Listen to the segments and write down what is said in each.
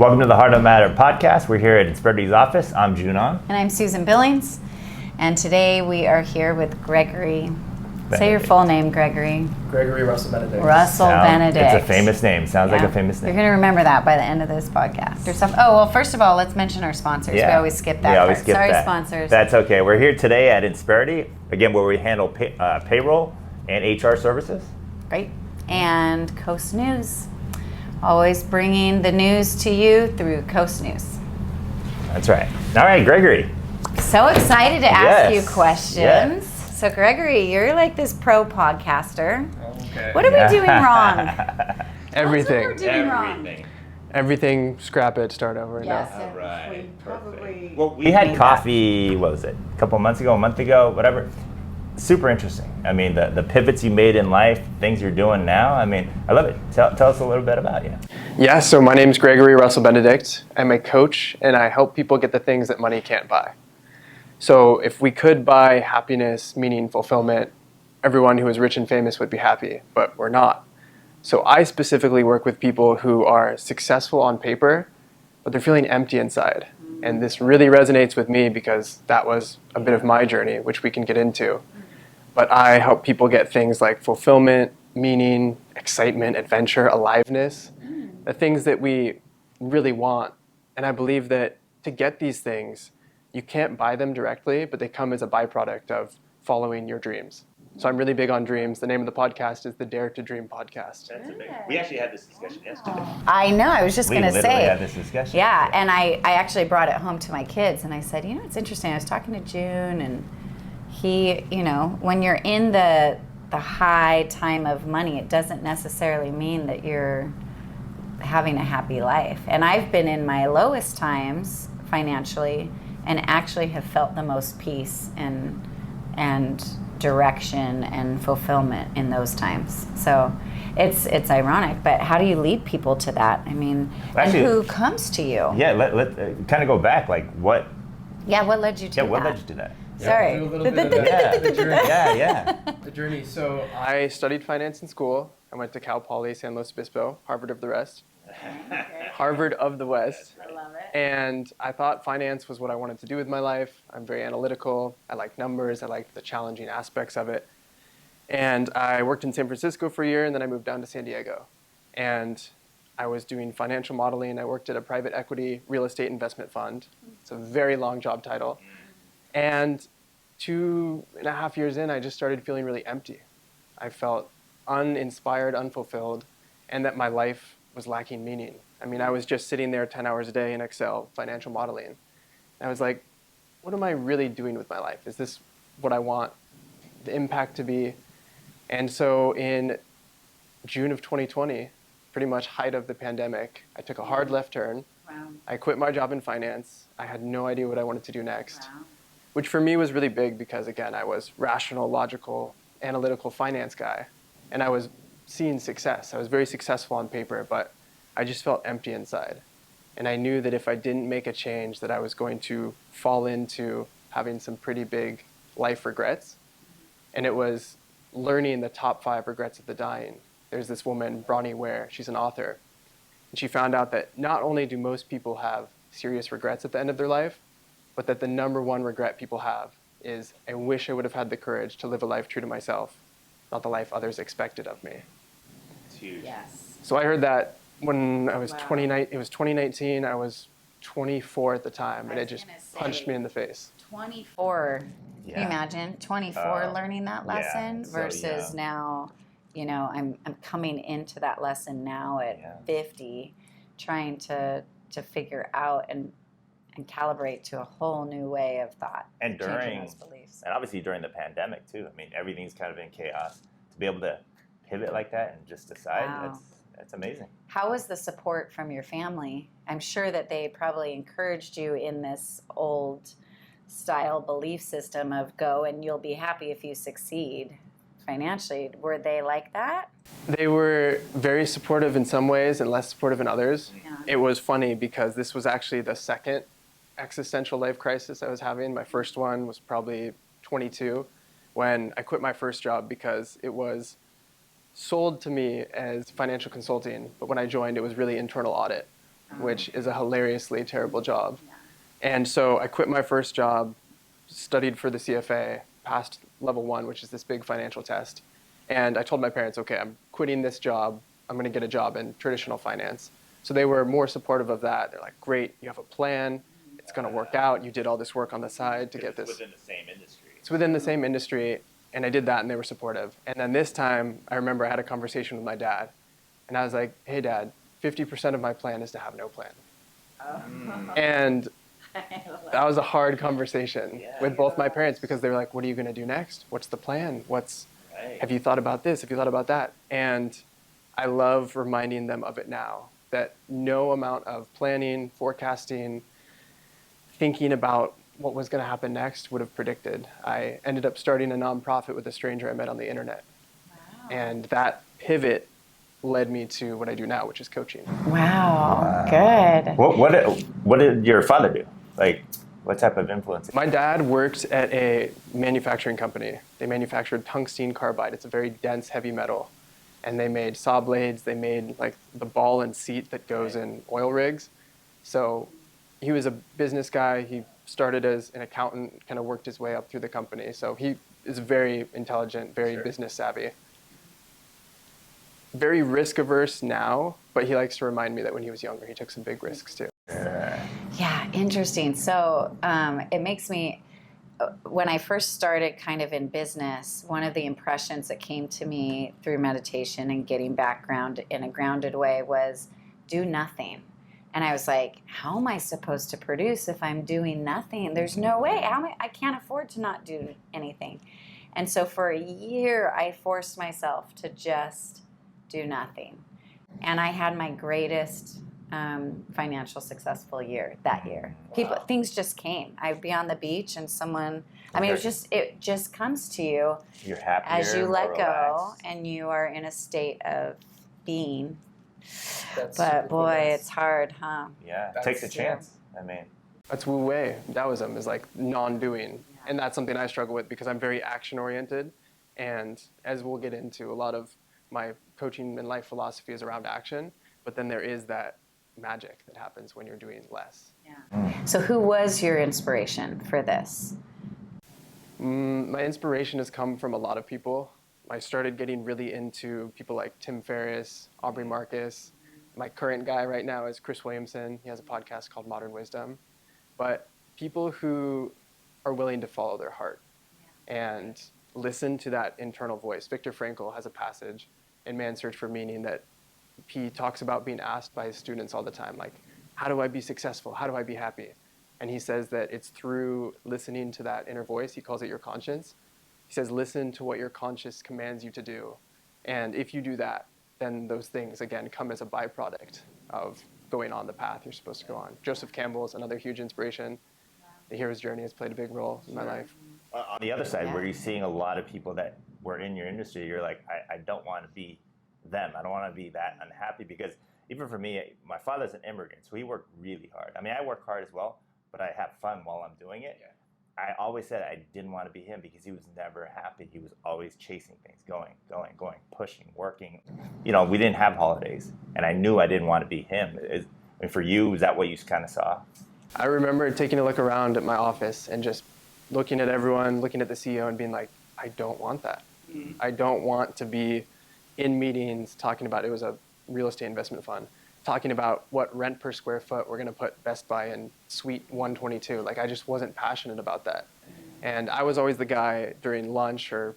Welcome to the Heart of Matter podcast. We're here at Insperiti's office. I'm Junon. And I'm Susan Billings. And today we are here with Gregory. Say your full name, Gregory. Gregory Russell Benedikt. Benedikt. It's a famous name. Sounds like a famous name. You're going to remember that by the end of this podcast. First of all, let's mention our sponsors. Yeah. We always skip that part. Sorry, sponsors. That's okay. We're here today at Insperity, again, where we handle payroll and HR services. Great. And Coast News. Always bringing the news to you through Coast News. That's right. All right, Gregory. So excited to ask you questions. Yes. So Gregory, you're like this pro podcaster. Okay. What are we doing wrong? Everything. What's doing wrong? Everything, scrap it, start over. Yes. All right. Probably. Well, we had coffee, what was it, a couple months ago, a month ago, whatever. Super interesting. I mean, the pivots you made in life, things you're doing now. I mean, I love it. Tell us a little bit about you. Yeah, so my name's Gregory Russell Benedikt. I'm a coach, and I help people get the things that money can't buy. So if we could buy happiness, meaning, fulfillment, everyone who is rich and famous would be happy, but we're not. So I specifically work with people who are successful on paper, but they're feeling empty inside. And this really resonates with me because that was a bit of my journey, which we can get into. But I help people get things like fulfillment, meaning, excitement, adventure, aliveness, the things that we really want. And I believe that to get these things, you can't buy them directly, but they come as a byproduct of following your dreams. So I'm really big on dreams. The name of the podcast is the Dare to Dream podcast. That's amazing. We actually had this discussion yesterday. I know. I was just going to say. We literally had this discussion. Yeah, and I actually brought it home to my kids, and I said, it's interesting. I was talking to June, and he, when you're in the high time of money, it doesn't necessarily mean that you're having a happy life. And I've been in my lowest times financially and actually have felt the most peace and direction and fulfillment in those times. So it's ironic, but how do you lead people to that? I mean, actually, and who comes to you? Yeah, let kind of go back. Like what? Yeah, what led you to that? Yeah, what led you to that? Sorry. A little bit of the journey. Yeah. The journey. So I studied finance in school. I went to Cal Poly, San Luis Obispo, Harvard of the West. Okay. Harvard of the West. I love it. And I thought finance was what I wanted to do with my life. I'm very analytical. I like numbers. I like the challenging aspects of it. And I worked in San Francisco for a year, and then I moved down to San Diego. And I was doing financial modeling. I worked at a private equity real estate investment fund. It's a very long job title. And 2.5 years in, I just started feeling really empty. I felt uninspired, unfulfilled, and that my life was lacking meaning. I mean, I was just sitting there 10 hours a day in Excel, financial modeling. And I was like, what am I really doing with my life? Is this what I want the impact to be? And so in June of 2020, pretty much height of the pandemic, I took a hard left turn. Wow. I quit my job in finance. I had no idea what I wanted to do next. Wow. Which for me was really big because, again, I was rational, logical, analytical finance guy. And I was seeing success. I was very successful on paper, but I just felt empty inside. And I knew that if I didn't make a change, that I was going to fall into having some pretty big life regrets. And it was learning the top 5 regrets of the dying. There's this woman, Bronnie Ware. She's an author. And she found out that not only do most people have serious regrets at the end of their life, but that the number one regret people have is, I wish I would have had the courage to live a life true to myself, not the life others expected of me. It's huge. Yes. So I heard that when I was 29, it was 2019, I was 24 at the time, and it just punched me in the the 24. Yeah. Can you imagine 24 learning that lesson versus now, I'm coming into that lesson now at 50, trying to figure out and calibrate to a whole new way of thought. And obviously during the pandemic too. I mean, everything's kind of in chaos. To be able to pivot like that and just decide, that's amazing. How was the support from your family? I'm sure that they probably encouraged you in this old style belief system of go and you'll be happy if you succeed financially. Were they like that? They were very supportive in some ways and less supportive in others. Yeah. It was funny because this was actually the second existential life crisis I was having. My first one was probably 22 when I quit my first job because it was sold to me as financial consulting, but when I joined, it was really internal audit. which is a hilariously terrible job. And so I quit my first job, studied for the CFA, passed level 1, which is this big financial test. And I told my parents, okay, I'm quitting this job. I'm going to get a job in traditional finance. So they were more supportive of that. They're like, great, you have a plan. It's going to work out. You did all this work on the side to get this. It's within the same industry. It's within the same industry. And I did that, and they were supportive. And then this time, I remember I had a conversation with my dad. And I was like, hey, Dad, 50% of my plan is to have no plan. And that was a hard conversation with both my parents, because they were like, what are you going to do next? What's the plan? Have you thought about this? Have you thought about that? And I love reminding them of it now, that no amount of planning, forecasting, thinking about what was going to happen next would have predicted. I ended up starting a nonprofit with a stranger I met on the internet. Wow. And that pivot led me to what I do now, which is coaching. Wow. Good. What did your father do? Like, what type of influence? My dad worked at a manufacturing company. They manufactured tungsten carbide. It's a very dense, heavy metal. And they made saw blades. They made like the ball and seat that goes in oil rigs. So he was a business guy. He started as an accountant, kind of worked his way up through the company. So he is very intelligent, very business savvy. Very risk averse now, but he likes to remind me that when he was younger, he took some big risks too. Yeah, interesting. So it makes me, when I first started kind of in business, one of the impressions that came to me through meditation and getting background in a grounded way was do nothing. And I was like, how am I supposed to produce if I'm doing nothing? There's no way. I can't afford to not do anything. And so for a year, I forced myself to just do nothing. And I had my greatest financial successful year that year. Wow. Things just came. I'd be on the beach and someone, it just comes to you. You're happier, as you let go relaxed. and you are in a state of being. That's But boy, cool. it's hard, huh? Yeah, it takes a chance. I mean, That's Wu Wei. Taoism is like non-doing. And that's something I struggle with because I'm very action-oriented. And as we'll get into, a lot of my coaching and life philosophy is around action. But then there is that magic that happens when you're doing less. Yeah. So who was your inspiration for this? My inspiration has come from a lot of people. I started getting really into people like Tim Ferriss, Aubrey Marcus. My current guy right now is Chris Williamson. He has a podcast called Modern Wisdom. But people who are willing to follow their heart and listen to that internal voice. Viktor Frankl has a passage in Man's Search for Meaning that he talks about being asked by his students all the time, like, how do I be successful? How do I be happy? And he says that it's through listening to that inner voice. He calls it your conscience. He says, listen to what your conscience commands you to do. And if you do that, then those things, again, come as a byproduct of going on the path you're supposed to go on. Joseph Campbell is another huge inspiration. The hero's journey has played a big role in my life. on the other side, where you're seeing a lot of people that were in your industry, you're like, I don't want to be them. I don't want to be that unhappy, because even for me, my father's an immigrant, so he worked really hard. I mean, I work hard as well, but I have fun while I'm doing it. Yeah. I always said I didn't want to be him because he was never happy. He was always chasing things, going, pushing, working. You know, we didn't have holidays, and I knew I didn't want to be him. For you, is that what you kind of saw? I remember taking a look around at my office and just looking at everyone, looking at the CEO and being like, I don't want that. Mm-hmm. I don't want to be in meetings talking about, it was a real estate investment fund, talking about what rent per square foot we're going to put Best Buy in Suite 122. Like, I just wasn't passionate about that. And I was always the guy during lunch or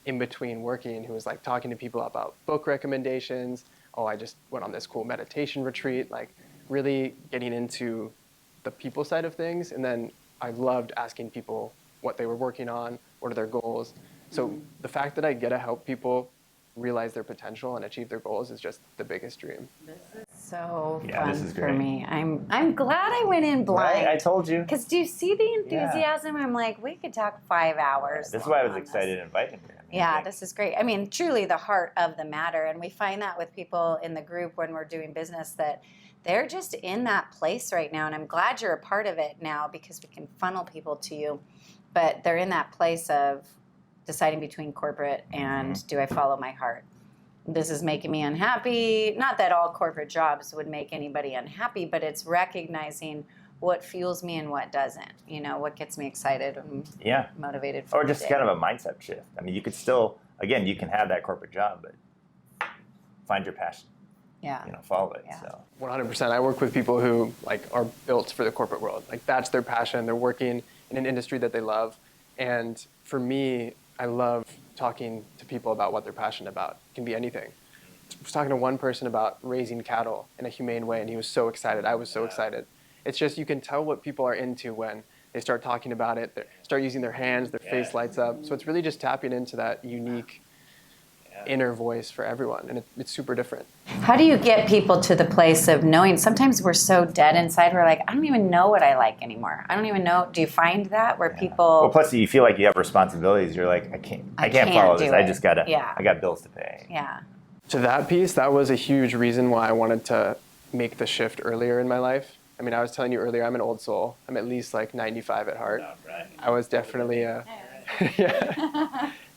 in between working who was like talking to people about book recommendations. Oh, I just went on this cool meditation retreat, like really getting into the people side of things. And then I loved asking people what they were working on, what are their goals. So the fact that I get to help people realize their potential and achieve their goals is just the biggest dream. This is so this fun is for great. me. I'm glad I went in blind. Right? I told you. Because do you see the enthusiasm? I'm like, we could talk 5 hours. This is why I was on excited this. to invite him here. Yeah, this is great. I mean, truly the heart of the matter. And we find that with people in the group when we're doing business, that they're just in that place right now. And I'm glad you're a part of it now, because we can funnel people to you. But they're in that place of deciding between corporate and do I follow my heart? this is making me unhappy. Not that all corporate jobs would make anybody unhappy, but it's recognizing what fuels me and what doesn't. What gets me excited and motivated for or just the day. kind of a mindset shift. I mean, you could still, again, you can have that corporate job, but find your passion. Yeah. Follow it. Yeah. So 100%. I work with people who are built for the corporate world. That's their passion. They're working in an industry that they love. And for me, I love talking to people about what they're passionate about. It can be anything. I was talking to one person about raising cattle in a humane way, and he was so excited. I was so excited. It's just, you can tell what people are into when they start talking about it, they start using their hands, their face lights up. So it's really just tapping into that unique inner voice for everyone, and it's super different. How do you get people to the place of knowing? Sometimes we're so dead inside, we're like, I don't even know what I like anymore. I don't even know. Do you find that where people... Well, plus you feel like you have responsibilities. You're like, I can't follow this. I just gotta, I got bills to pay. Yeah. To that piece, that was a huge reason why I wanted to make the shift earlier in my life. I mean, I was telling you earlier, I'm an old soul. I'm at least 95 at heart. I was definitely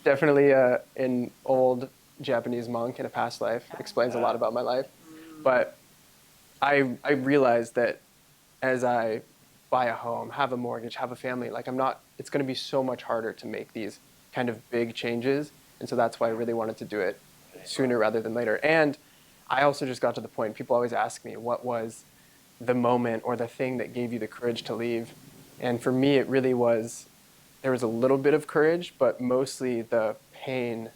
definitely an old Japanese monk in a past life. It explains a lot about my life. But I realized that as I buy a home, have a mortgage, have a family, it's going to be so much harder to make these kind of big changes. And so that's why I really wanted to do it sooner rather than later. And I also just got to the point, people always ask me, what was the moment or the thing that gave you the courage to leave? And for me, it really was, there was a little bit of courage, but mostly the pain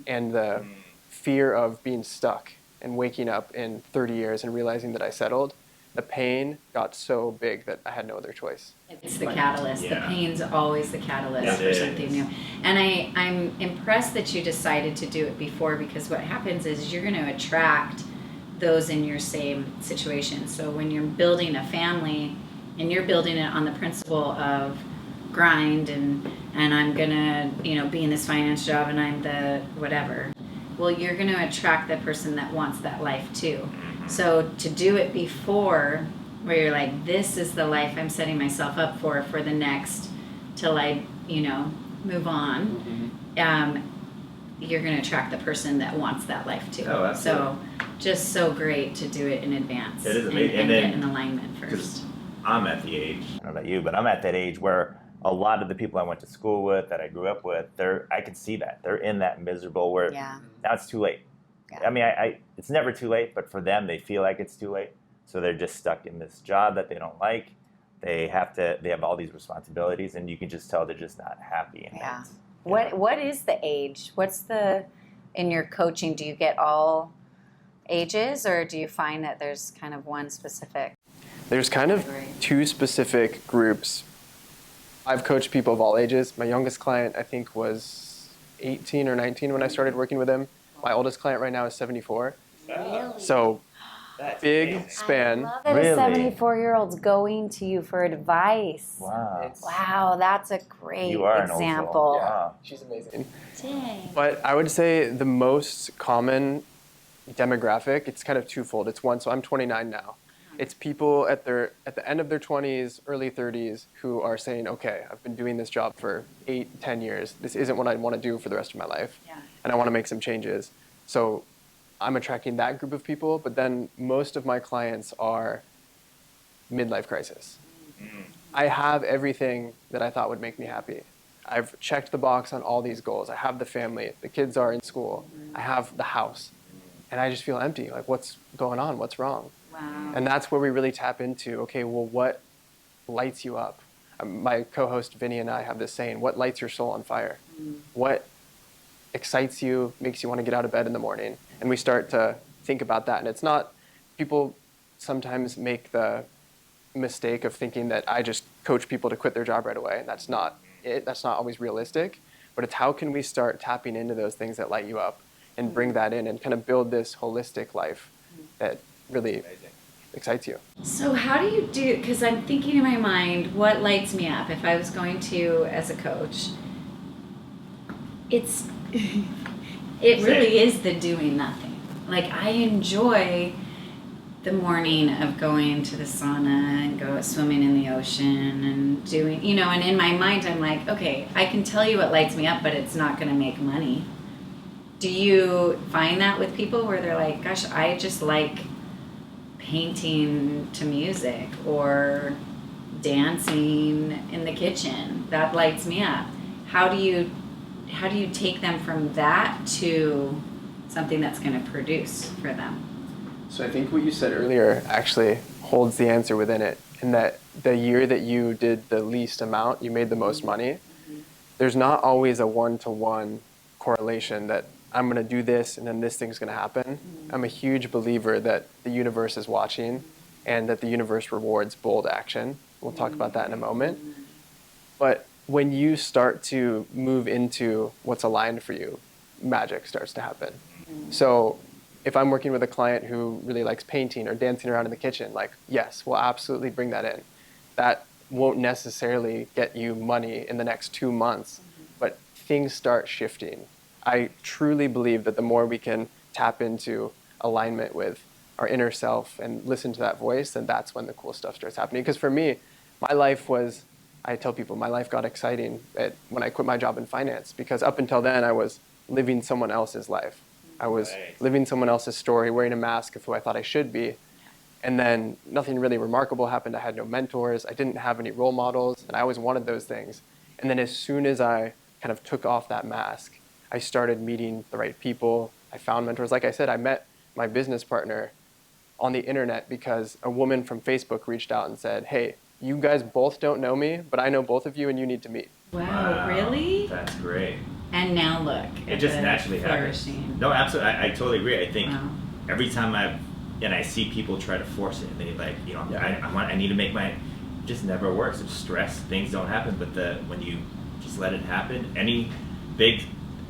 and the fear of being stuck and waking up in 30 years and realizing that I settled. The pain got so big that I had no other choice. It's the catalyst. The pain's always the catalyst for something new. And I'm impressed that you decided to do it before, because what happens is you're going to attract those in your same situation. So when you're building a family and you're building it on the principle of grind and I'm gonna be in this finance job and I'm the whatever, well, you're going to attract the person that wants that life too. So to do it before, where you're like, this is the life I'm setting myself up for the next till I move on, you're going to attract the person that wants that life too. Oh, absolutely. So just so great to do it in advance. It is amazing. And then, get in alignment first. I'm at the age, I don't know about you, but I'm at that age where a lot of the people I went to school with, that I grew up with, I can see that. They're in that miserable where now it's too late. Yeah. I mean, it's never too late, but for them, they feel like it's too late. So they're just stuck in this job that they don't like. They have all these responsibilities, and you can just tell they're just not happy. And What is the age? In your coaching, do you get all ages, or do you find that there's kind of one specific? There's kind of two specific groups. I've coached people of all ages. My youngest client, I think, was 18 or 19 when I started working with him. My oldest client right now is 74. Really? So big span. I love that a 74-year-old's going to you for advice. Wow, that's a great example. Yeah, she's amazing. Dang. But I would say the most common demographic, it's kind of twofold. It's one, so I'm 29 now. It's people at the end of their 20s, early 30s, who are saying, okay, I've been doing this job for 8, 10 years. This isn't what I want to do for the rest of my life. And I want to make some changes. So I'm attracting that group of people, but then most of my clients are midlife crisis. I have everything that I thought would make me happy. I've checked the box on all these goals. I have the family. The kids are in school. I have the house. And I just feel empty. Like, what's going on? What's wrong? Wow. And that's where we really tap into, okay, well, what lights you up? My co-host Vinny and I have this saying, what lights your soul on fire? What excites you, makes you want to get out of bed in the morning? And we start to think about that. And it's not, people sometimes make the mistake of thinking that I just coach people to quit their job right away. And that's not it. That's not always realistic. But it's how can we start tapping into those things that light you up and bring that in and kind of build this holistic life that really excites you. So how do you do, because I'm thinking in my mind, what lights me up if I was going to, as a coach, it really is the doing nothing. Like, I enjoy the morning of going to the sauna and go swimming in the ocean and doing, and in my mind I'm like, okay, I can tell you what lights me up, but it's not going to make money. Do you find that with people where they're like, gosh, I just like painting to music or dancing in the kitchen. That lights me up. How do you take them from that to something that's going to produce for them? So I think what you said earlier actually holds the answer within it, in that the year that you did the least amount, you made the most money. There's not always a one-to-one correlation that I'm going to do this and then this thing's going to happen. I'm a huge believer that the universe is watching and that the universe rewards bold action. We'll talk about that in a moment. But when you start to move into what's aligned for you, magic starts to happen. So if I'm working with a client who really likes painting or dancing around in the kitchen, like, yes, we'll absolutely bring that in. That won't necessarily get you money in the next 2 months, but things start shifting. I truly believe that the more we can tap into alignment with our inner self and listen to that voice, then that's when the cool stuff starts happening. Because for me, my life was, I tell people, my life got exciting when I quit my job in finance, because up until then I was living someone else's life. I was living someone else's story, wearing a mask of who I thought I should be. And then nothing really remarkable happened. I had no mentors. I didn't have any role models, and I always wanted those things. And then as soon as I kind of took off that mask, I started meeting the right people. I found mentors. Like I said, I met my business partner on the internet because a woman from Facebook reached out and said, hey, you guys both don't know me, but I know both of you and you need to meet. Wow, really? That's great. And now look. It just naturally happens. No, absolutely. I totally agree. I think every time I see people try to force it, and they like, I need to make it just never works. It's stress. Things don't happen. But when you just let it happen, any big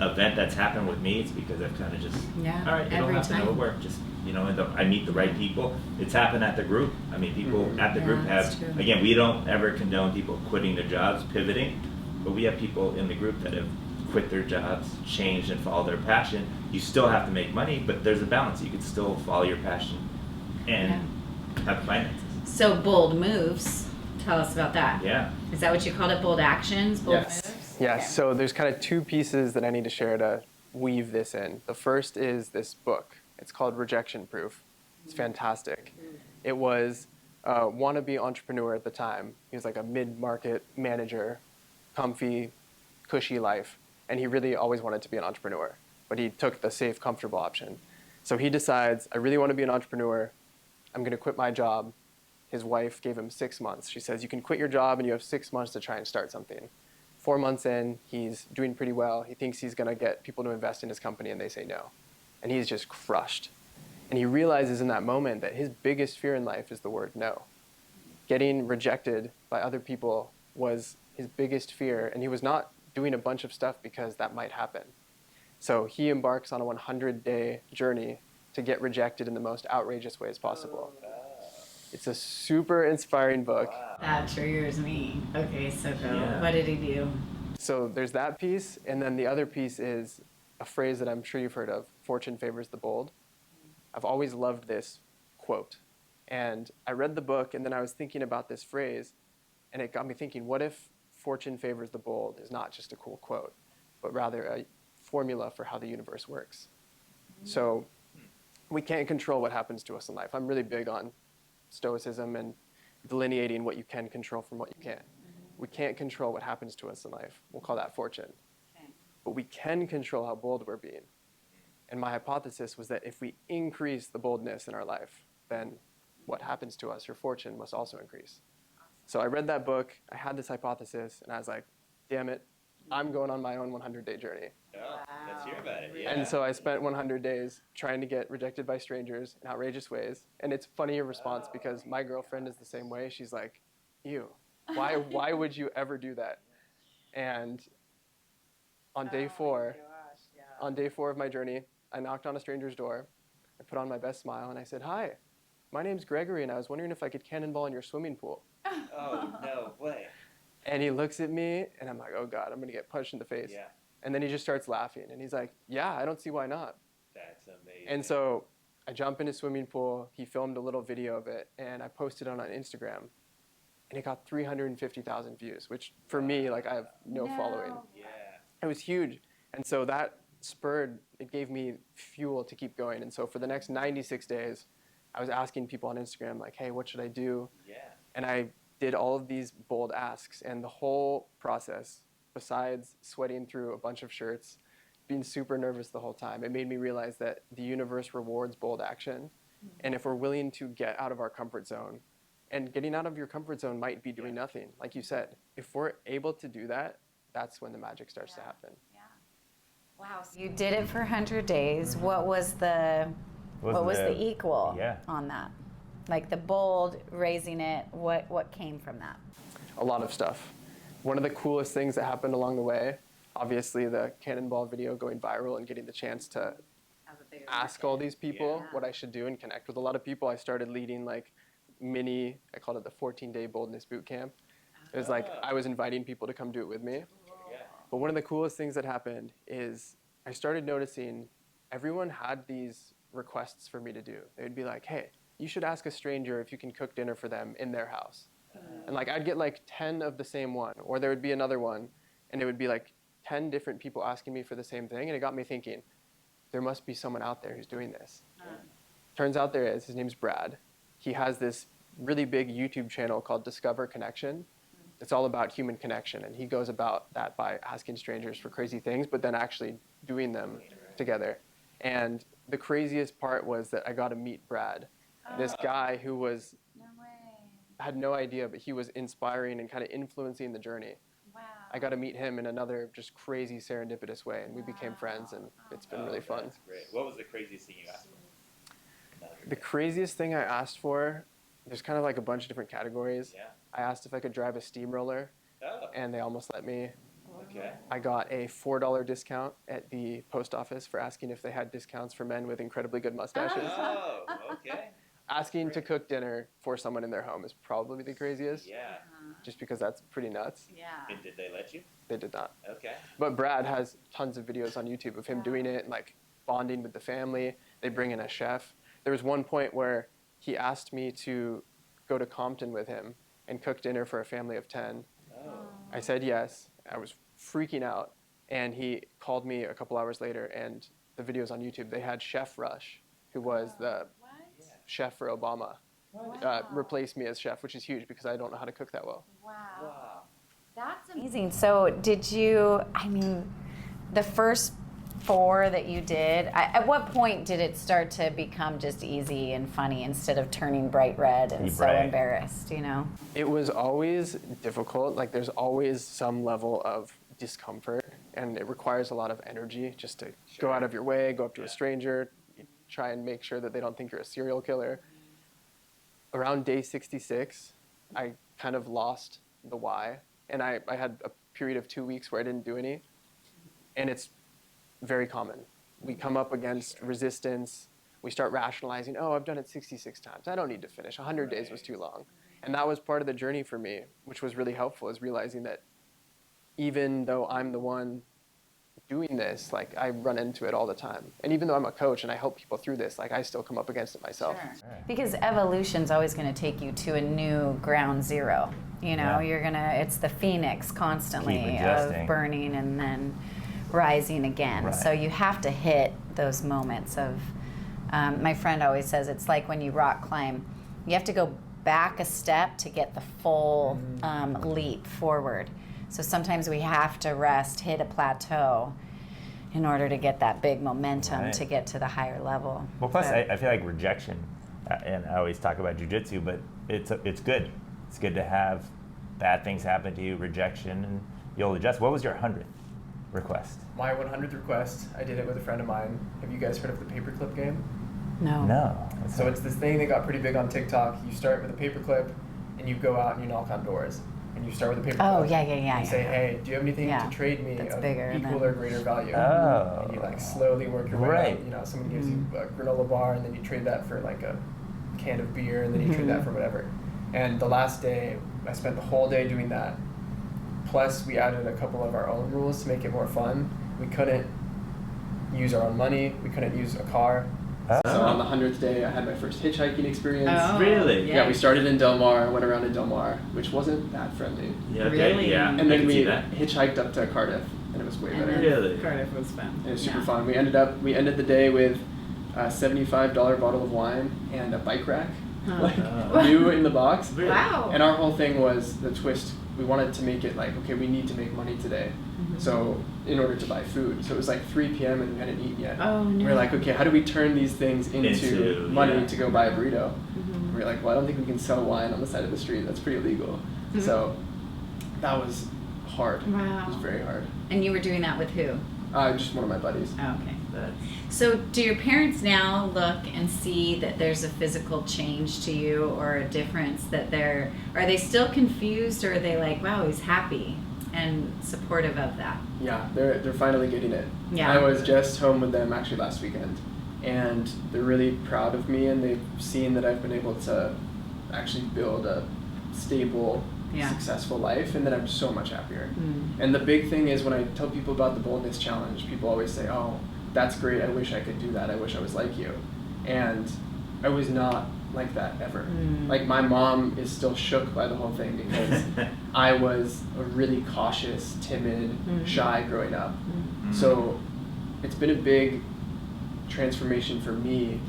event that's happened with me, it's because I've kind of just, all right, it'll happen, it'll work. Just, I meet the right people. It's happened at the group. I mean, people at the group have, again, we don't ever condone people quitting their jobs, pivoting, but we have people in the group that have quit their jobs, changed, and follow their passion. You still have to make money, but there's a balance. You can still follow your passion and have finances. So bold moves. Tell us about that. Yeah. Is that what you called it? Bold actions? Bold moves? Yes. Okay. So there's kind of two pieces that I need to share to weave this in. The first is this book. It's called Rejection Proof. It's fantastic. It was a wannabe entrepreneur at the time. He was like a mid-market manager, comfy, cushy life. And he really always wanted to be an entrepreneur, but he took the safe, comfortable option. So he decides, I really want to be an entrepreneur. I'm going to quit my job. His wife gave him 6 months. She says, you can quit your job and you have 6 months to try and start something. 4 months in, he's doing pretty well. He thinks he's going to get people to invest in his company, and they say no. And he's just crushed. And he realizes in that moment that his biggest fear in life is the word no. Getting rejected by other people was his biggest fear, and he was not doing a bunch of stuff because that might happen. So he embarks on a 100-day journey to get rejected in the most outrageous ways possible. It's a super inspiring book. That triggers me. Okay, so go. Yeah. What did he do? So there's that piece, and then the other piece is a phrase that I'm sure you've heard of, fortune favors the bold. I've always loved this quote. And I read the book, and then I was thinking about this phrase, and it got me thinking, what if fortune favors the bold is not just a cool quote, but rather a formula for how the universe works? So we can't control what happens to us in life. I'm really big on stoicism and delineating what you can control from what you can't. We can't control what happens to us in life. We'll call that fortune. But we can control how bold we're being. And my hypothesis was that if we increase the boldness in our life, then what happens to us, your fortune, must also increase. So I read that book, I had this hypothesis, and I was like, damn it, I'm going on my own 100-day journey. Oh, let's hear about it. Yeah. And so I spent 100 days trying to get rejected by strangers in outrageous ways. And it's funny your response, because my girlfriend is the same way. She's like, ew, why would you ever do that? And on day 4, on day 4 of my journey, I knocked on a stranger's door. I put on my best smile and I said, hi, my name's Gregory, and I was wondering if I could cannonball in your swimming pool. Oh, no way. And he looks at me and I'm like, oh God, I'm gonna get punched in the face. Yeah. And then he just starts laughing and he's like, yeah, I don't see why not. That's amazing. And so I jump in his swimming pool. He filmed a little video of it and I posted it on Instagram, and it got 350,000 views, which for me, like, I have no following. Yeah. It was huge. And so that it gave me fuel to keep going. And so for the next 96 days, I was asking people on Instagram, like, hey, what should I do? Yeah. And I did all of these bold asks. And the whole process, besides sweating through a bunch of shirts, being super nervous the whole time, it made me realize that the universe rewards bold action. And if we're willing to get out of our comfort zone, and getting out of your comfort zone might be doing nothing, like you said. If we're able to do that, that's when the magic starts to happen. Yeah. Wow. So you did it for 100 days. What was the equal on that? Like the bold, raising it, what came from that? A lot of stuff. One of the coolest things that happened along the way, obviously the cannonball video going viral and getting the chance to ask all these people what I should do and connect with a lot of people. I started leading like I called it the 14-day boldness boot camp. It was like I was inviting people to come do it with me. But one of the coolest things that happened is I started noticing everyone had these requests for me to do. They would be like, hey, you should ask a stranger if you can cook dinner for them in their house. And like I'd get like 10 of the same one, or there would be another one, and it would be like 10 different people asking me for the same thing, and it got me thinking, there must be someone out there who's doing this. Turns out there is. His name's Brad. He has this really big YouTube channel called Discover Connection. It's all about human connection, and he goes about that by asking strangers for crazy things, but then actually doing them together. And the craziest part was that I got to meet Brad, this guy who was had no idea, but he was inspiring and kind of influencing the journey. Wow. I got to meet him in another just crazy serendipitous way, and we became friends, and it's been really fun. That's great. What was the craziest thing you asked for? The craziest thing I asked for, there's kind of like a bunch of different categories. Yeah. I asked if I could drive a steamroller, and they almost let me. Okay. I got a $4 discount at the post office for asking if they had discounts for men with incredibly good mustaches. Oh, okay. Asking to cook dinner for someone in their home is probably the craziest, Yeah. just because that's pretty nuts. Yeah. And did they let you? They did not. Okay. But Brad has tons of videos on YouTube of him doing it and like bonding with the family. They bring in a chef. There was one point where he asked me to go to Compton with him and cook dinner for a family of 10. Oh. I said yes. I was freaking out. And he called me a couple hours later, and the videos on YouTube, they had Chef Rush, who was the chef for Obama, replaced me as chef, which is huge because I don't know how to cook that well. Wow. That's amazing. So did you, the first 4 that you did, at what point did it start to become just easy and funny instead of turning bright red and so embarrassed, you know? It was always difficult. Like there's always some level of discomfort, and it requires a lot of energy just to go out of your way, go up to a stranger, try and make sure that they don't think you're a serial killer. Around day 66, I kind of lost the why, and I had a period of 2 weeks where I didn't do any, and it's very common. We come up against resistance. We start rationalizing, oh, I've done it 66 times. I don't need to finish. 100 days was too long. And that was part of the journey for me, which was really helpful, is realizing that even though I'm the one doing this, like I run into it all the time. And even though I'm a coach and I help people through this, like I still come up against it myself. Sure. Because evolution's always going to take you to a new ground zero. You know, it's the phoenix constantly of burning and then rising again. Right. So you have to hit those moments of, my friend always says, it's like when you rock climb, you have to go back a step to get the full leap forward. So sometimes we have to rest, hit a plateau in order to get that big momentum to get to the higher level. Well, plus I feel like rejection, and I always talk about jujitsu, but it's good. It's good to have bad things happen to you, rejection, and you'll adjust. What was your 100th request? My 100th request, I did it with a friend of mine. Have you guys heard of the paperclip game? No. So it's this thing that got pretty big on TikTok. You start with a paperclip, and you go out and you knock on doors. And you start with a paperclip. Oh, yeah. You say, hey, do you have anything to trade me of equal or greater value? Oh. And you like slowly work your way up. You know, someone gives you a granola bar, and then you trade that for like a can of beer, and then you trade that for whatever. And the last day, I spent the whole day doing that. Plus, we added a couple of our own rules to make it more fun. We couldn't use our own money. We couldn't use a car. Oh. So on the 100th day, I had my first hitchhiking experience. Oh, really? Yeah, we started in Del Mar, went around in Del Mar, which wasn't that friendly. Yeah, okay, really? Yeah. And then we hitchhiked up to Cardiff. and it was way And better. then Really? Cardiff was fun. It was super Yeah. fun. We ended the day with a $75 bottle of wine and a bike rack, new in the box. Really? Wow. And our whole thing was the twist. We wanted to make it like, okay, we need to make money today. So in order to buy food. So it was like 3 p.m. and we hadn't eaten yet. Oh, no. We were like, okay, how do we turn these things into money yeah. to go buy a burrito? We were like, well, I don't think we can sell wine on the side of the street. That's pretty illegal. So that was hard. Wow. It was very hard. And you were doing that with who? Just one of my buddies. Oh, okay. That's, So do your parents now look and see that there's a physical change to you or a difference are they still confused, or are they like, wow, he's happy and supportive of that? Yeah, they're finally getting it. Yeah. I was just home with them actually last weekend, and they're really proud of me, and they've seen that I've been able to actually build a stable, successful life, and that I'm so much happier. And the big thing is when I tell people about the Boldness Challenge, people always say, oh, that's great, I wish I could do that, I wish I was like you. And I was not like that ever. Like my mom is still shook by the whole thing because I was a really cautious, timid, shy growing up. So it's been a big transformation for me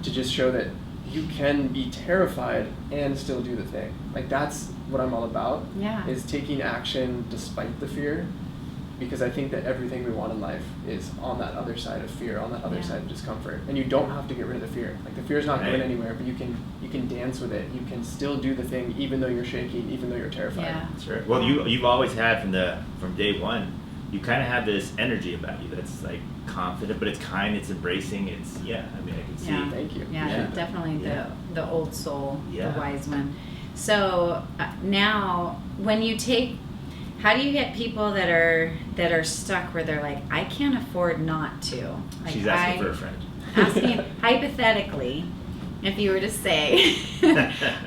to just show that you can be terrified and still do the thing. Like that's what I'm all about, is taking action despite the fear, because I think that everything we want in life is on that other side of fear, on that other side of discomfort. And you don't have to get rid of the fear. Like the fear is not going anywhere, but you can dance with it. You can still do the thing even though you're shaking, even though you're terrified. Yeah. that's right. Well, you've always had from day one, you kind of have this energy about you that's like confident, but it's kind, it's embracing, it's I mean, I can see. Yeah. Thank you. Yeah, Yeah. definitely Yeah. the old soul, Yeah. the wise one. So now, how do you get people that are stuck where they're like, I can't afford not to? Like, She's asking for a friend. Asking hypothetically, if you were to say,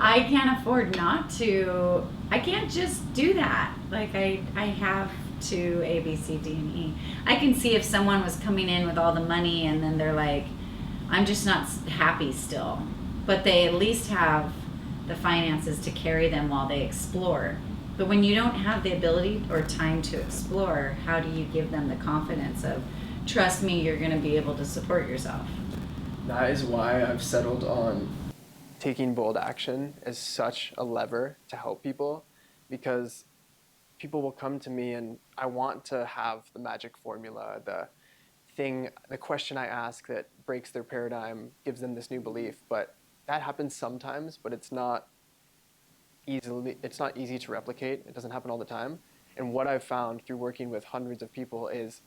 I can't afford not to, I can't just do that. Like I have to A, B, C, D, and E. I can see if someone was coming in with all the money and then they're like, I'm just not happy still. But they at least have the finances to carry them while they explore. But when you don't have the ability or time to explore, how do you give them the confidence of, trust me, you're going to be able to support yourself? That is why I've settled on taking bold action as such a lever to help people, because people will come to me and I want to have the magic formula, the question I ask that breaks their paradigm, gives them this new belief. But that happens sometimes, but it's not easy to replicate. It doesn't happen all the time. And what I've found through working with hundreds of people is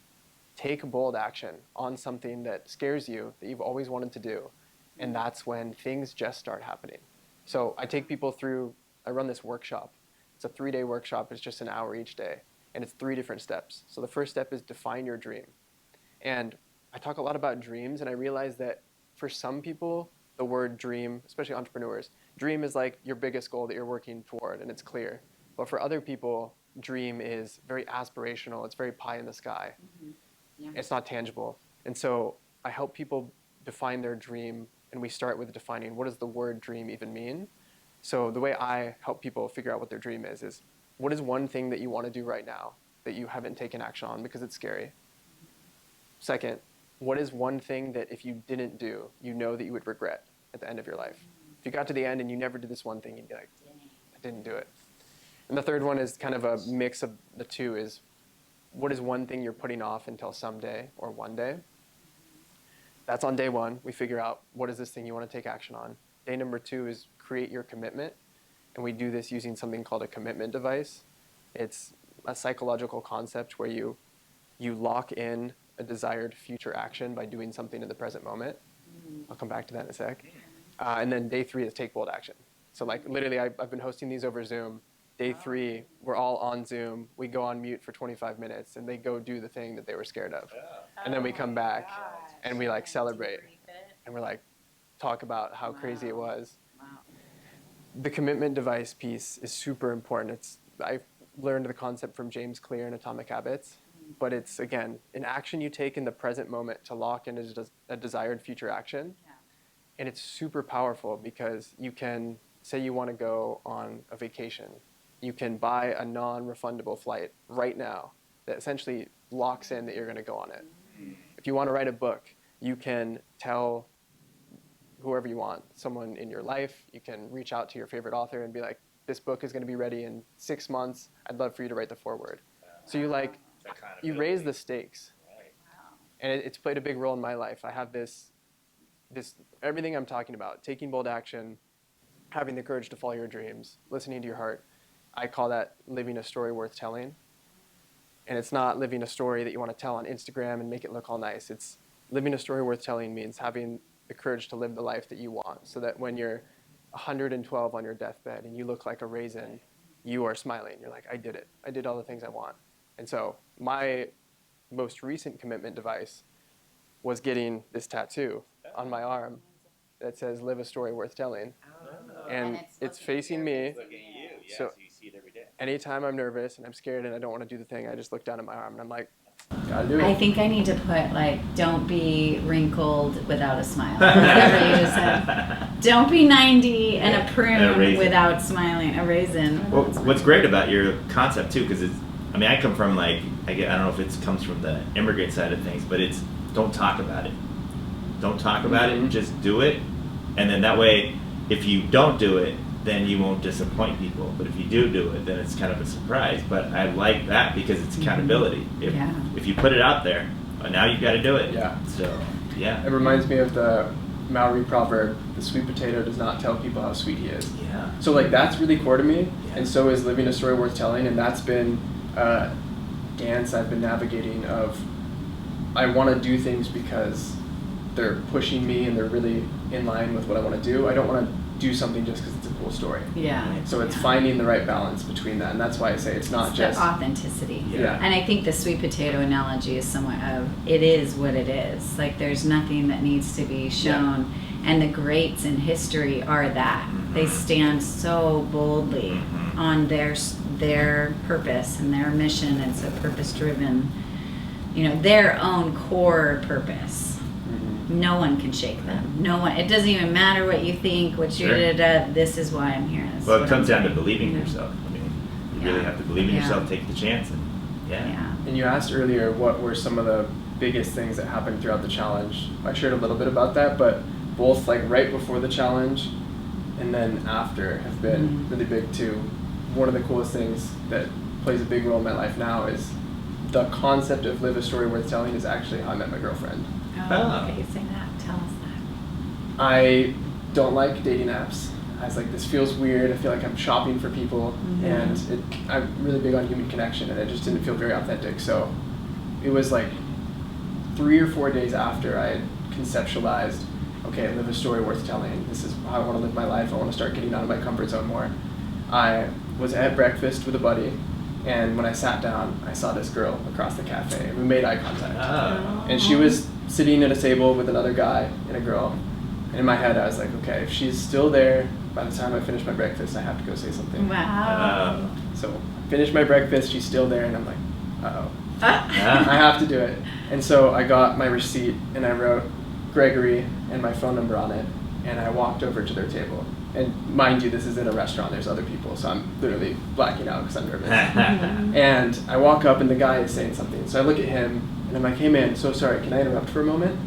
take bold action on something that scares you, that you've always wanted to do. And that's when things just start happening. So I take people through, I run this workshop. It's a 3-day workshop. It's just an hour each day. And it's 3 different steps. So the first step is define your dream. And I talk a lot about dreams, and I realize that for some people, the word dream, especially entrepreneurs, dream is like your biggest goal that you're working toward, and it's clear. But for other people, dream is very aspirational. It's very pie in the sky. Yeah. It's not tangible. And so I help people define their dream, and we start with defining what does the word dream even mean. So the way I help people figure out what their dream is what is one thing that you want to do right now that you haven't taken action on because it's scary? Second, what is one thing that if you didn't do, you know that you would regret at the end of your life? If you got to the end and you never did this one thing, you'd be like, I didn't do it. And the third one is kind of a mix of the two, is what is one thing you're putting off until someday or one day? That's on day 1. We figure out what is this thing you want to take action on. Day number 2 is create your commitment. And we do this using something called a commitment device. It's a psychological concept where you lock in a desired future action by doing something in the present moment. I'll come back to that in a sec. And then day 3 is take bold action. So like literally I've been hosting these over Zoom. Day 3, we're all on Zoom. We go on mute for 25 minutes and they go do the thing that they were scared of. And then we come back and we like celebrate. And we're like, talk about how crazy it was. The commitment device piece is super important. I learned the concept from James Clear in Atomic Habits. But it's, again, an action you take in the present moment to lock in a desired future action. And it's super powerful because you can, say you want to go on a vacation. You can buy a non-refundable flight right now that essentially locks in that you're going to go on it. If you want to write a book, you can tell whoever you want, someone in your life, you can reach out to your favorite author and be like, this book is going to be ready in 6 months. I'd love for you to write the foreword. So you raise the stakes. And it's played a big role in my life. I have this everything I'm talking about, taking bold action, having the courage to follow your dreams, listening to your heart. I call that living a story worth telling. And it's not living a story that you want to tell on Instagram and make it look all nice. It's living a story worth telling means having the courage to live the life that you want, so that when you're 112 on your deathbed and you look like a raisin, you are smiling. You're like, I did it. I did all the things I want. And so my most recent commitment device was getting this tattoo on my arm that says, live a story worth telling. And it's facing me. So you see it every day. anytime I'm nervous and I'm scared and I don't want to do the thing, I just look down at my arm and I'm like, gotta do it. I think I need to put, like, don't be wrinkled without a smile. Whatever you just said. Don't be 90 and a prune without smiling. A raisin. Well, what's great about your concept too, because I come from I don't know if it comes from the immigrant side of things, but it's don't talk about it. Don't talk about it, just do it. And then that way, if you don't do it, then you won't disappoint people. But if you do it, then it's kind of a surprise. But I like that because it's accountability. If you put it out there, now you've got to do it. Yeah. So, yeah. It reminds me of the Maori proverb, the sweet potato does not tell people how sweet he is. Yeah. So that's really core to me. Yeah. And so is living a story worth telling. And that's been a dance I've been navigating of, I want to do things because they're pushing me and they're really in line with what I want to do. I don't want to do something just because it's a cool story. Yeah. So it's finding the right balance between that, and that's why I say it's not just the authenticity. Yeah. And I think the sweet potato analogy is somewhat of it is what it is. Like there's nothing that needs to be shown, and the greats in history are that. They stand so boldly on their purpose and their mission. It's a purpose-driven, their own core purpose. No one can shake them. No one. It doesn't even matter what you think, what you did. This is why I'm here. Well, it comes down to believing in yourself. You really have to believe in yourself, take the chance, and And you asked earlier what were some of the biggest things that happened throughout the challenge. I shared a little bit about that, but both right before the challenge and then after have been really big too. One of the coolest things that plays a big role in my life now is the concept of live a story worth telling is actually how I met my girlfriend. Oh, okay, say that. Tell us that. I don't like dating apps. I was like, this feels weird. I feel like I'm shopping for people, and I'm really big on human connection, and it just didn't feel very authentic. So it was 3 or 4 days after I had conceptualized, okay, live a story worth telling. This is how I want to live my life. I want to start getting out of my comfort zone more. I was at breakfast with a buddy, and when I sat down, I saw this girl across the cafe, and we made eye contact. And she was sitting at a table with another guy and a girl. And in my head, I was like, okay, if she's still there by the time I finish my breakfast, I have to go say something. Wow. So I finished my breakfast, she's still there, and I'm like, uh-oh. I have to do it. And so I got my receipt, and I wrote Gregory and my phone number on it, and I walked over to their table. And mind you, this is in a restaurant, there's other people, so I'm literally blacking out because I'm nervous. And I walk up, and the guy is saying something. So I look at him, and I'm like, hey man, so sorry, can I interrupt for a moment?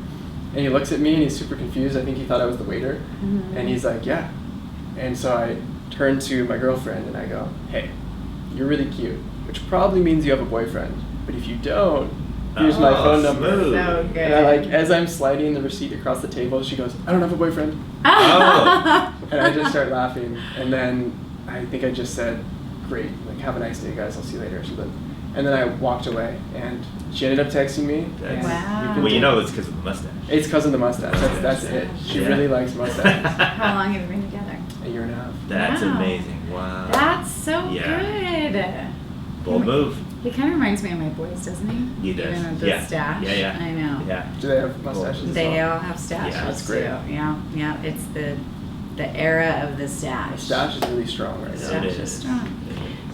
And he looks at me, and he's super confused. I think he thought I was the waiter. And he's like, yeah. And so I turn to my girlfriend, and I go, hey, you're really cute, which probably means you have a boyfriend. But if you don't, here's my phone number. So good. And as I'm sliding the receipt across the table, she goes, I don't have a boyfriend. And I just start laughing. And then I think I just said, great, have a nice day, guys. I'll see you later or something. And then I walked away, and she ended up texting me. Wow. Well, it's because of the mustache. It's because of the mustache. That's it. She really likes mustaches. How long have you been together? 1.5 years. That's amazing. Wow. That's so good. Bold move. He kind of reminds me of my boys, doesn't he? He does. Even with the stash. Yeah. I know. Yeah. Do they have mustaches as They well? all have stashes. Yeah, that's great. Too. Yeah. It's the era of the stash. The stash is really strong right now. Stash is strong.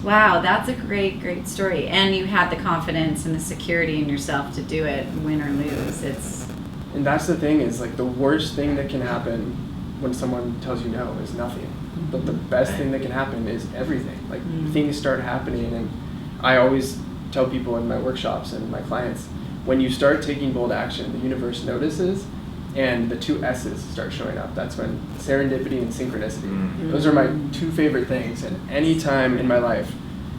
Wow, that's a great story. And you had the confidence and the security in yourself to do it, win or lose. And that's the thing is the worst thing that can happen when someone tells you no is nothing. But the best thing that can happen is everything. Things start happening, and I always tell people in my workshops and my clients, when you start taking bold action, the universe notices, and the two S's start showing up. That's when serendipity and synchronicity. Those are my two favorite things. And any time in my life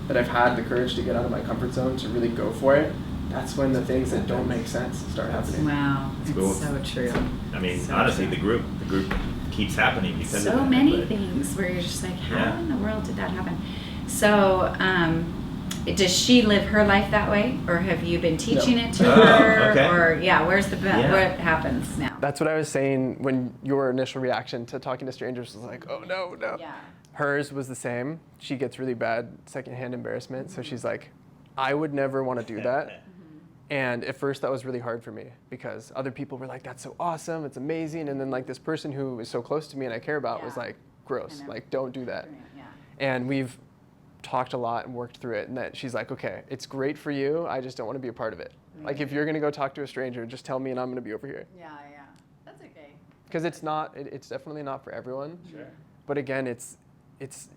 that I've had the courage to get out of my comfort zone to really go for it, that's when the things that don't make sense start happening. Wow, it's cool. so true. I mean, So honestly, true. the group keeps happening because of So that, many but- things where you're just like, how Yeah. in the world did that happen? So, does she live her life that way, or have you been teaching it to her? Okay. Or where's the Yeah. what happens now? That's what I was saying when your initial reaction to talking to strangers was like, oh no. Yeah. Hers was the same. She gets really bad secondhand embarrassment, so she's like, I would never want to do that. And at first that was really hard for me because other people were like, that's so awesome, it's amazing. And then like this person who is so close to me and I care about was Yeah. like, gross, like don't do that. Yeah. And we've talked a lot and worked through it, and that she's like, okay, it's great for you, I just don't want to be a part of it. Like if you're gonna go talk to a stranger, just tell me and I'm gonna be over here. Yeah. That's okay. Because it's definitely not for everyone. Sure. But again, it's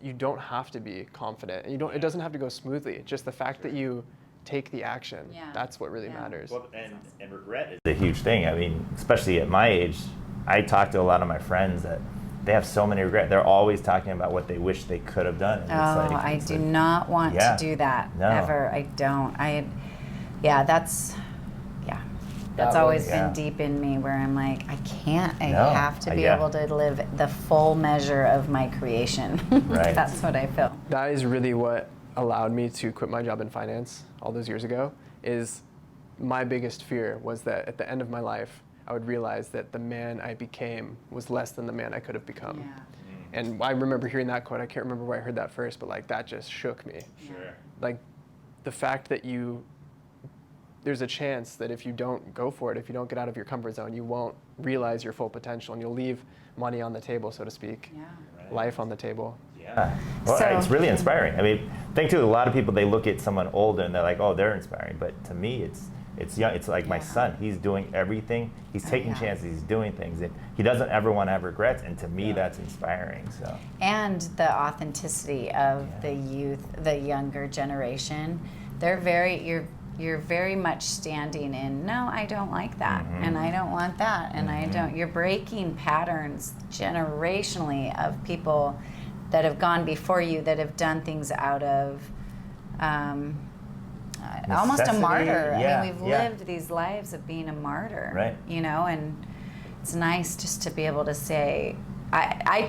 you don't have to be confident. And it doesn't have to go smoothly. Just the fact that you take the action, Yeah. that's what really Yeah. matters. Well, and regret is a huge thing. I mean, especially at my age, I talk to a lot of my friends that they have so many regrets. They're always talking about what they wish they could have done. And I do not want Yeah. to do that No. ever. I don't. That's That always was- yeah. been deep in me where I'm like, I can't. I No. have to be Yeah. able to live the full measure of my creation. Right. That's what I feel. That is really what allowed me to quit my job in finance all those years ago. Is my biggest fear was that at the end of my life, I would realize that the man I became was less than the man I could have become. And I remember hearing that quote. I can't remember where I heard that first, but like that just shook me. Sure. Like the fact that there's a chance that if you don't go for it, if you don't get out of your comfort zone, you won't realize your full potential and you'll leave money on the table, so to speak, life on the table. Yeah. Well, So- it's really inspiring. I mean, I think too, a lot of people, they look at someone older and they're like, oh, they're inspiring. But to me, it's young. It's like my Yeah. son. He's doing everything. He's taking yeah. chances. He's doing things. And he doesn't ever want to have regrets. And to me, that's inspiring. So. And the authenticity of the youth, the younger generation, you're very much standing in, no, I don't like that, and I don't want that, and I don't. You're breaking patterns generationally of people that have gone before you that have done things out of almost a Necessity. martyr. Yeah, I mean, we've yeah. lived these lives of being a martyr, Right. and it's nice just to be able to say, I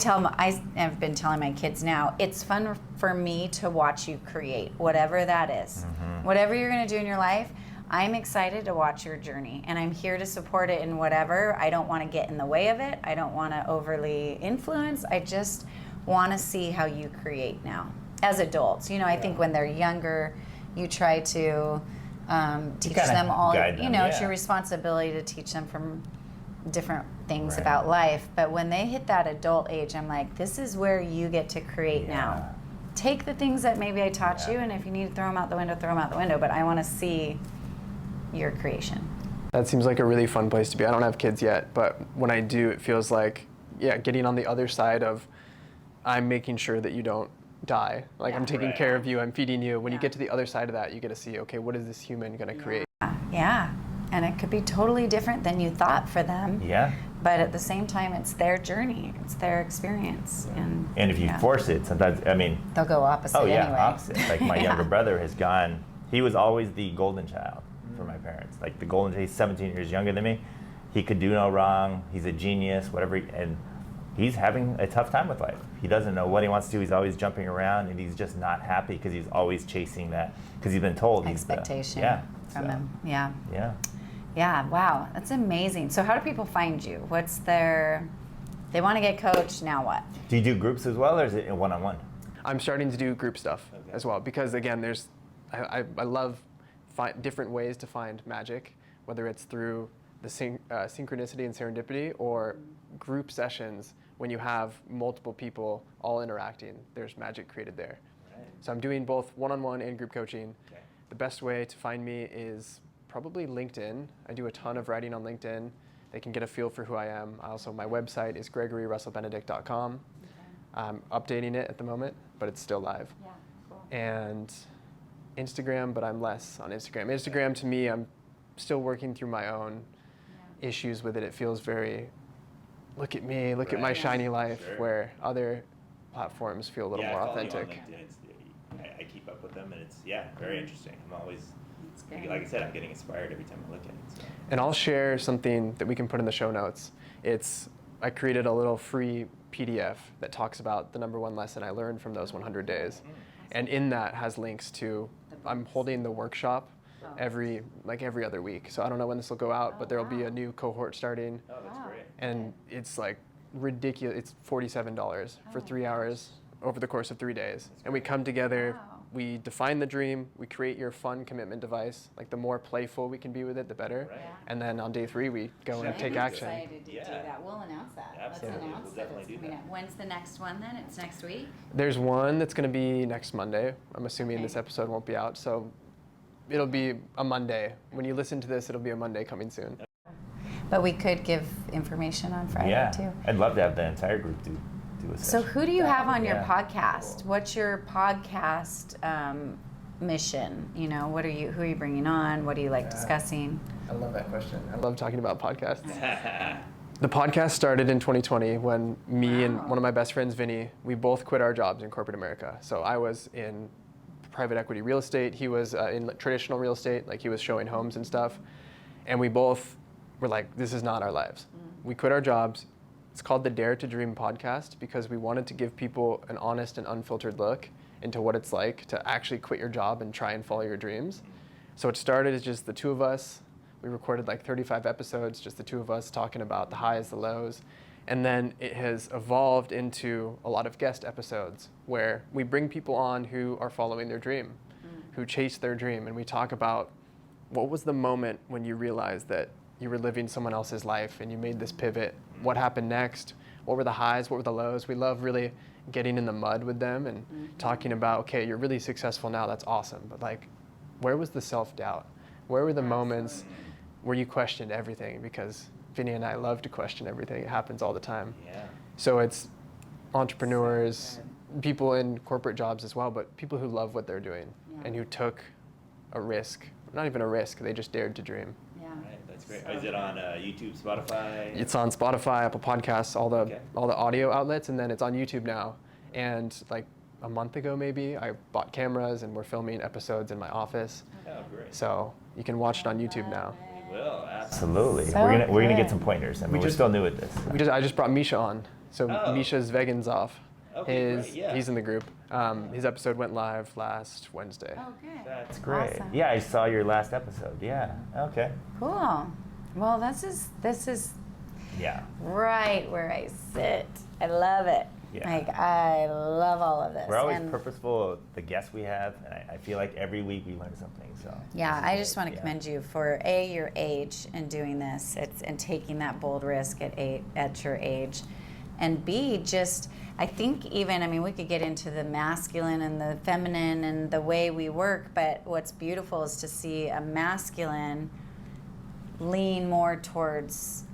have been telling my kids now, it's fun for me to watch you create, whatever that is. Whatever you're going to do in your life, I'm excited to watch your journey, and I'm here to support it in whatever. I don't want to get in the way of it. I don't want to overly influence. I just want to see how you create now as adults. I think when they're younger, you try to teach kinda them all, guide them, it's yeah. your responsibility to teach them from different things Right. about life. But when they hit that adult age, I'm like, this is where you get to create now. Take the things that maybe I taught you, and if you need to throw them out the window, throw them out the window. But I want to see your creation. That seems like a really fun place to be. I don't have kids yet, but when I do, it feels like, getting on the other side of, I'm making sure that you don't die. Like I'm taking Right. care of you, I'm feeding you. When you get to the other side of that, you get to see, okay, what is this human going to create? Yeah. And it could be totally different than you thought for them. Yeah. But at the same time, it's their journey. It's their experience. And if you force it, sometimes, I mean, they'll go opposite oh yeah, anyway. opposite. Like my younger brother has gone. He was always the golden child for my parents. Like the golden. He's 17 years younger than me. He could do no wrong. He's a genius. Whatever. And he's having a tough time with life. He doesn't know what he wants to do. He's always jumping around, and he's just not happy because he's always chasing that. Because he's been told Expectation from so, him. Yeah. Yeah. Yeah, wow, that's amazing. So how do people find you? They want to get coached, now what? Do you do groups as well, or is it one-on-one? I'm starting to do group stuff as well because again, I love different ways to find magic, whether it's through the synchronicity and serendipity or group sessions when you have multiple people all interacting. There's magic created there. Right. So I'm doing both one-on-one and group coaching. Okay. The best way to find me is probably LinkedIn. I do a ton of writing on LinkedIn. They can get a feel for who I am. My website is Instagram, but I'm less on Instagram. Instagram, to me, I'm still working through my own issues with it. It feels very, look at me, look at my shiny life, where other platforms feel a little more authentic. I keep up with them, and it's very interesting. I'm always, like I said, I'm getting inspired every time I look at it. So. And I'll share something that we can put in the show notes. I created a little free PDF that talks about the number one lesson I learned from those 100 days. And in that has links to, I'm holding the workshop every other week. So I don't know when this will go out, but there'll be a new cohort starting. Oh, that's great. And it's like ridiculous. It's $47 for 3 hours over the course of 3 days. And we come together, we define the dream, we create your fun commitment device. Like the more playful we can be with it, the better. Right. And then on day 3, we go and take action. I'm excited to do that. We'll announce that. Absolutely. Let's announce We'll that definitely it's do coming that. up. When's the next one then? It's next week? There's one that's going to be next Monday. I'm assuming this episode won't be out, so it'll be a Monday. When you listen to this, it'll be a Monday coming soon. But we could give information on Friday too. I'd love to have the entire group do a session. So who do you have on your podcast? What's your podcast mission? You know, who are you bringing on? What do you like discussing? I love that question. I love talking about podcasts. The podcast started in 2020 when me and one of my best friends, Vinny, we both quit our jobs in corporate America. So I was in private equity real estate. He was in traditional real estate, like he was showing homes and stuff. And we both were like, this is not our lives. We quit our jobs. It's called the Dare to Dream podcast because we wanted to give people an honest and unfiltered look into what it's like to actually quit your job and try and follow your dreams. So it started as just the two of us. We recorded like 35 episodes, just the two of us talking about the highs, the lows. And then it has evolved into a lot of guest episodes where we bring people on who are following their dream, who chase their dream. And we talk about what was the moment when you realized that you were living someone else's life and you made this pivot. What happened next? What were the highs? What were the lows? We love really getting in the mud with them and talking about, okay, you're really successful now. That's awesome. But like, where was the self-doubt? Where were the moments where you questioned everything? Because Vinny and I love to question everything. It happens all the time. Yeah. So it's entrepreneurs, people in corporate jobs as well, but people who love what they're doing and who took a risk. Not even a risk. They just dared to dream. Right, that's great. Is it on YouTube, Spotify? It's on Spotify, Apple Podcasts, all the audio outlets, and then it's on YouTube now. And like a month ago, maybe I bought cameras and we're filming episodes in my office. Oh, great. So you can watch it on YouTube now. We will, absolutely. So we're gonna get some pointers. I mean, we're still new at this. I just brought Misha on. So Misha's Vegans Off. Okay, great, yeah. He's in the group. His episode went live last Wednesday. Oh, good. That's great. Awesome. Yeah, I saw your last episode. Yeah. Okay. Cool. Well, this is right where I sit. I love it. Yeah. Like, I love all of this. We're always purposeful, the guests we have, and I feel like every week we learn something. So yeah, I just want to commend you for your age and doing this, and taking that bold risk at your age, and B, just I think we could get into the masculine and the feminine and the way we work, but what's beautiful is to see a masculine lean more towards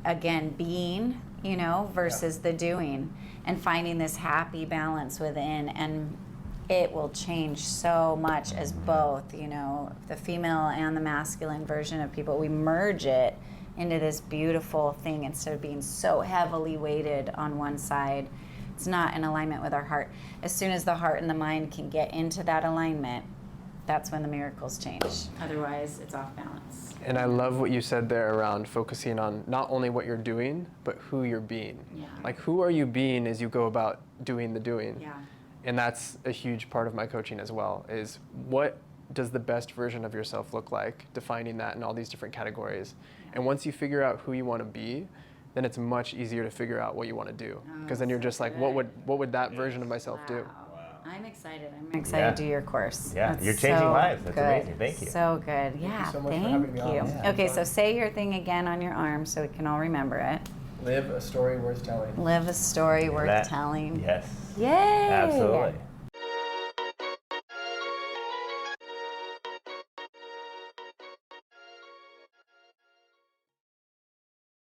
again being, versus the doing, and finding this happy balance within, and it will change so much as both, the female and the masculine version of people. We merge it into this beautiful thing instead of being so heavily weighted on one side. It's not in alignment with our heart. As soon as the heart and the mind can get into that alignment, that's when the miracles change. Otherwise, it's off balance. And I love what you said there around focusing on not only what you're doing, but who you're being. Yeah. Like, who are you being as you go about doing the doing? Yeah. And that's a huge part of my coaching as well, is what does the best version of yourself look like, defining that in all these different categories. And once you figure out who you want to be, then it's much easier to figure out what you want to do. Because then you're just like, what would that version of myself do? I'm excited. I'm excited to do your course. Yeah, That's you're changing so lives. That's good. amazing. Thank you. So good. Yeah, Thank you so much thank for having me on. you. Yeah, Okay, so say your thing again on your arm so we can all remember it. Live a story worth telling. Live a story worth telling. Yes. Yay! Absolutely.